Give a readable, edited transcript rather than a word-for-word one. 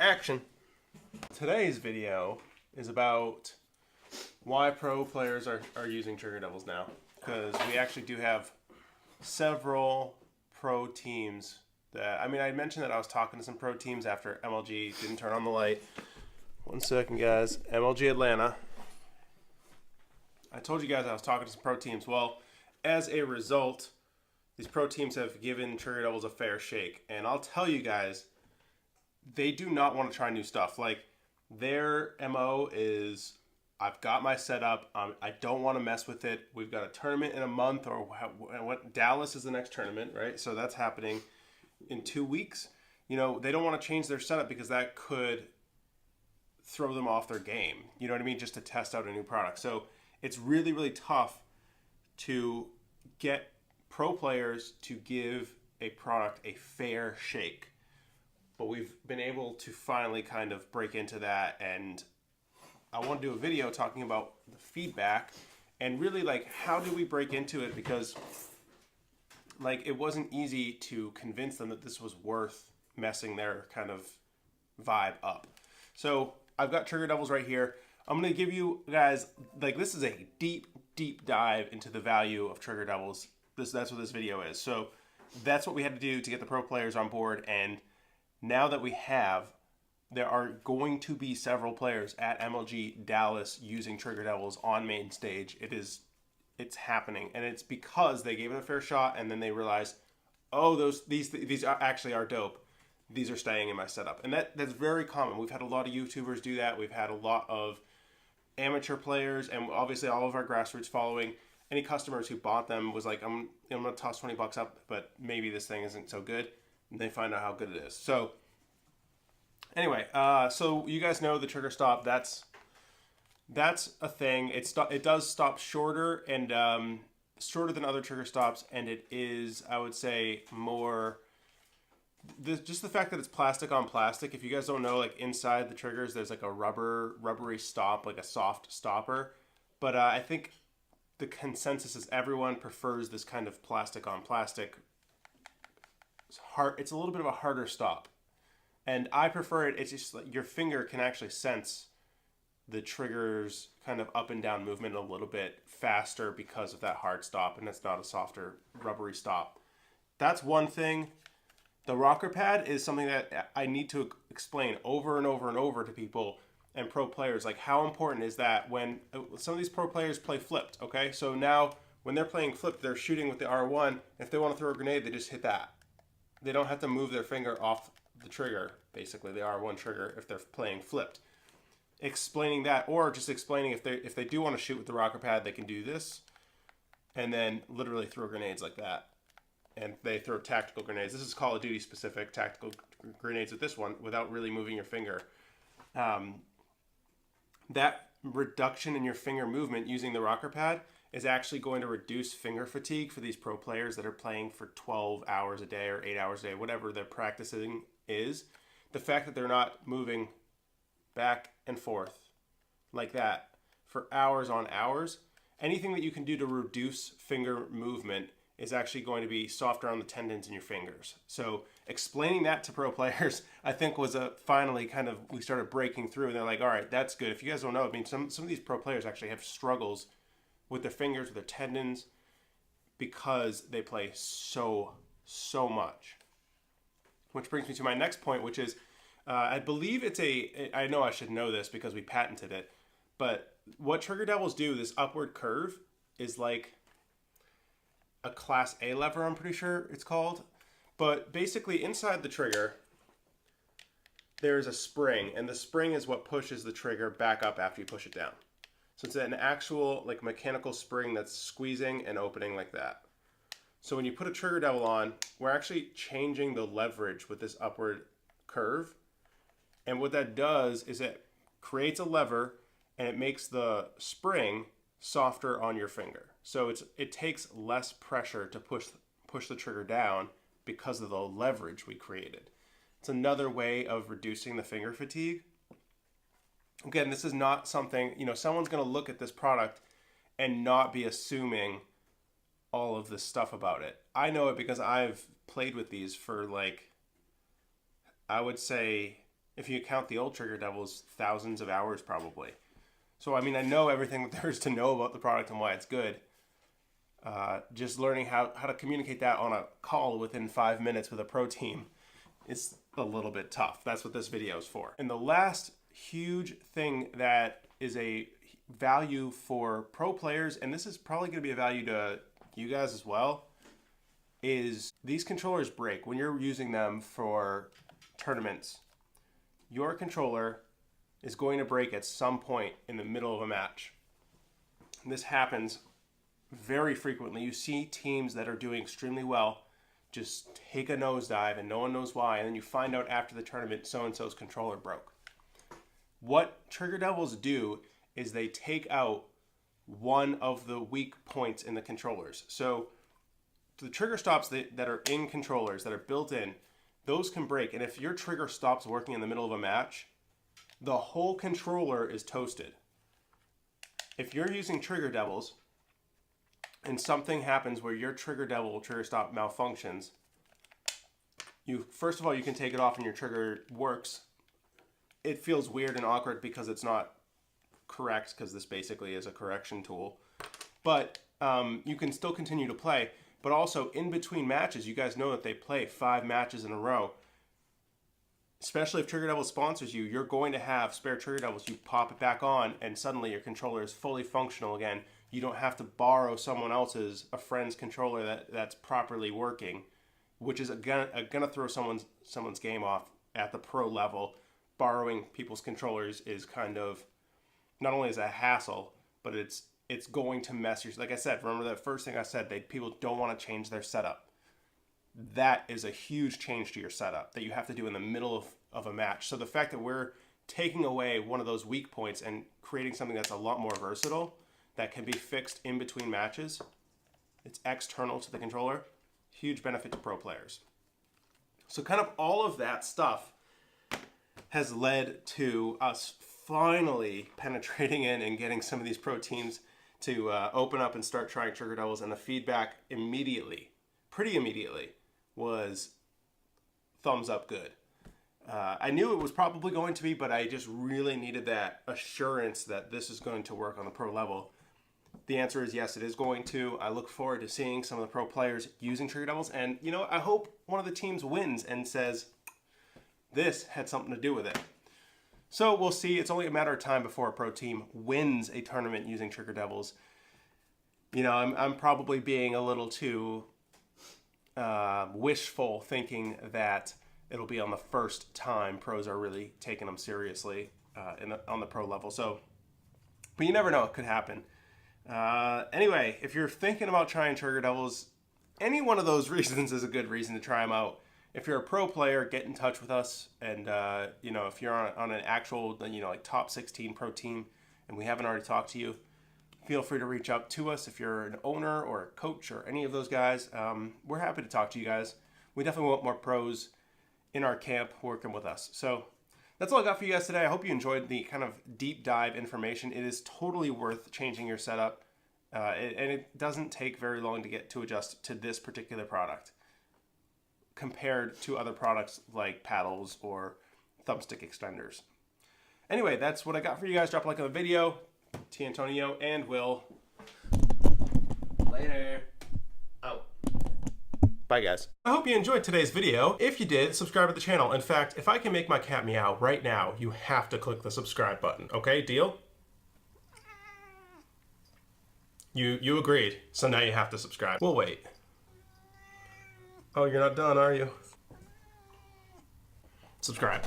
Action. Today's video is about why pro players are using Trigger Devils now. Because we actually do have several pro teams that, I mentioned that I was talking to some pro teams after MLG didn't turn on the light. 1 second, guys. MLG Atlanta. I told you guys I was talking to some pro teams. Well, as a result, these pro teams have given Trigger Devils a fair shake. And I'll tell you guys, they do not want to try new stuff. Like, their MO is, I've got my setup. I don't want to mess with it. We've got a tournament in a month, or what? Dallas is the next tournament, right? So that's happening in 2 weeks. You know, they don't want to change their setup because that could throw them off their game. You know what I mean? Just to test out a new product. So it's really, really tough to get pro players to give a product a fair shake. But we've been able to finally kind of break into that, and I want to do a video talking about the feedback and really, like, how do we break into it, because, like, it wasn't easy to convince them that this was worth messing their kind of vibe up. So I've got Trigger Devils right here. I'm going to give you guys, like, this is a deep, deep dive into the value of Trigger Devils. That's what this video is. So that's what we had to do to get the pro players on board, and now that we have, there are going to be several players at MLG Dallas using Trigger Devils on main stage. It's happening, and it's because they gave it a fair shot, and then they realized, oh, these actually are dope. These are staying in my setup, and that's very common. We've had a lot of YouTubers do that. We've had a lot of amateur players, and obviously all of our grassroots following. Any customers who bought them was like, I'm gonna toss $20 up, but maybe this thing isn't so good. And they find out how good it is. So anyway, so you guys know the trigger stop. That's a thing. It does stop shorter and shorter than other trigger stops, and it is, I would say, more. Just the fact that it's plastic on plastic. If you guys don't know, like, inside the triggers, there's like a rubbery stop, like a soft stopper. But I think the consensus is everyone prefers this kind of plastic on plastic. It's a little bit of a harder stop, and I prefer it. It's just like your finger can actually sense the trigger's kind of up and down movement a little bit faster because of that hard stop, and it's not a softer rubbery stop. That's one thing. The rocker pad is something that I need to explain over and over and over to people and pro players. Like, how important is that when some of these pro players play flipped, okay? So now when they're playing flipped, they're shooting with the R1. If they want to throw a grenade, they just hit that. They don't have to move their finger off the trigger, basically the R1 trigger, if they're playing flipped. Explaining that, or just explaining if they do want to shoot with the rocker pad, they can do this and then literally throw grenades like that. And they throw tactical grenades. This is Call of Duty specific, tactical grenades with this one without really moving your finger. That reduction in your finger movement using the rocker pad is actually going to reduce finger fatigue for these pro players that are playing for 12 hours a day or 8 hours a day, whatever their practicing is. The fact that they're not moving back and forth like that for hours on hours, anything that you can do to reduce finger movement is actually going to be softer on the tendons in your fingers. So explaining that to pro players, I think, was finally kind of, we started breaking through, and they're like, all right, that's good. If you guys don't know, some of these pro players actually have struggles with their fingers, with their tendons, because they play so much. Which brings me to my next point, which is, I believe I know I should know this because we patented it, but what Trigger Devils do, this upward curve, is like a Class A lever, I'm pretty sure it's called. But basically inside the trigger, there's a spring, and the spring is what pushes the trigger back up after you push it down. So it's an actual, like, mechanical spring that's squeezing and opening like that. So when you put a Trigger Devil on, we're actually changing the leverage with this upward curve. And what that does is it creates a lever, and it makes the spring softer on your finger. So it takes less pressure to push the trigger down because of the leverage we created. It's another way of reducing the finger fatigue. Again, this is not something, someone's going to look at this product and not be assuming all of this stuff about it. I know it because I've played with these for, like, I would say if you count the old Trigger Devils, thousands of hours probably. So, I mean, I know everything that there is to know about the product and why it's good. Just learning how to communicate that on a call within 5 minutes with a pro team is a little bit tough. That's what this video is for. And the last huge thing that is a value for pro players, and this is probably going to be a value to you guys as well, is these controllers break. When you're using them for tournaments, your controller is going to break at some point in the middle of a match. And this happens very frequently. You see teams that are doing extremely well just take a nosedive and no one knows why, and then you find out after the tournament so-and-so's controller broke. What Trigger Devils do is they take out one of the weak points in the controllers. So the trigger stops that are in controllers, that are built in, those can break. And if your trigger stops working in the middle of a match, the whole controller is toasted. If you're using Trigger Devils and something happens where your Trigger Devil trigger stop malfunctions, first of all, you can take it off and your trigger works. It feels weird and awkward because it's not correct, because this basically is a correction tool. But you can still continue to play. But also, in between matches, you guys know that they play 5 matches in a row. Especially if Trigger Devil sponsors you, you're going to have spare Trigger Devils. You pop it back on, and suddenly your controller is fully functional again. You don't have to borrow someone else's, a friend's controller that's properly working, which is gonna throw someone's game off at the pro level. Borrowing people's controllers is kind of, not only is a hassle, but it's going to mess your, like I said, remember that first thing I said, people don't want to change their setup. That is a huge change to your setup that you have to do in the middle of a match. So the fact that we're taking away one of those weak points and creating something that's a lot more versatile, that can be fixed in between matches, it's external to the controller, huge benefit to pro players. So kind of all of that stuff has led to us finally penetrating in and getting some of these pro teams to open up and start trying Trigger Devils, and the feedback pretty immediately, was thumbs up good. I knew it was probably going to be, but I just really needed that assurance that this is going to work on the pro level. The answer is yes, it is going to. I look forward to seeing some of the pro players using Trigger Devils, and I hope one of the teams wins and says, this had something to do with it. So we'll see. It's only a matter of time before a pro team wins a tournament using Trigger Devils. I'm probably being a little too wishful, thinking that it'll be on the first time pros are really taking them seriously on the pro level. But you never know, it could happen. Anyway, if you're thinking about trying Trigger Devils, any one of those reasons is a good reason to try them out. If you're a pro player, get in touch with us, and if you're on an actual like top 16 pro team and we haven't already talked to you, feel free to reach out to us. If you're an owner or a coach or any of those guys, we're happy to talk to you guys. We definitely want more pros in our camp working with us. So that's all I got for you guys today. I hope you enjoyed the kind of deep dive information. It is totally worth changing your setup, and it doesn't take very long to adjust to this particular product, compared to other products like paddles or thumbstick extenders. Anyway, that's what I got for you guys. Drop a like on the video. T. Antonio and Will. Later. Out. Bye, guys. I hope you enjoyed today's video. If you did, subscribe to the channel. In fact, if I can make my cat meow right now, you have to click the subscribe button. Okay, deal? You agreed, so now you have to subscribe. We'll wait. Oh, you're not done, are you? Subscribe.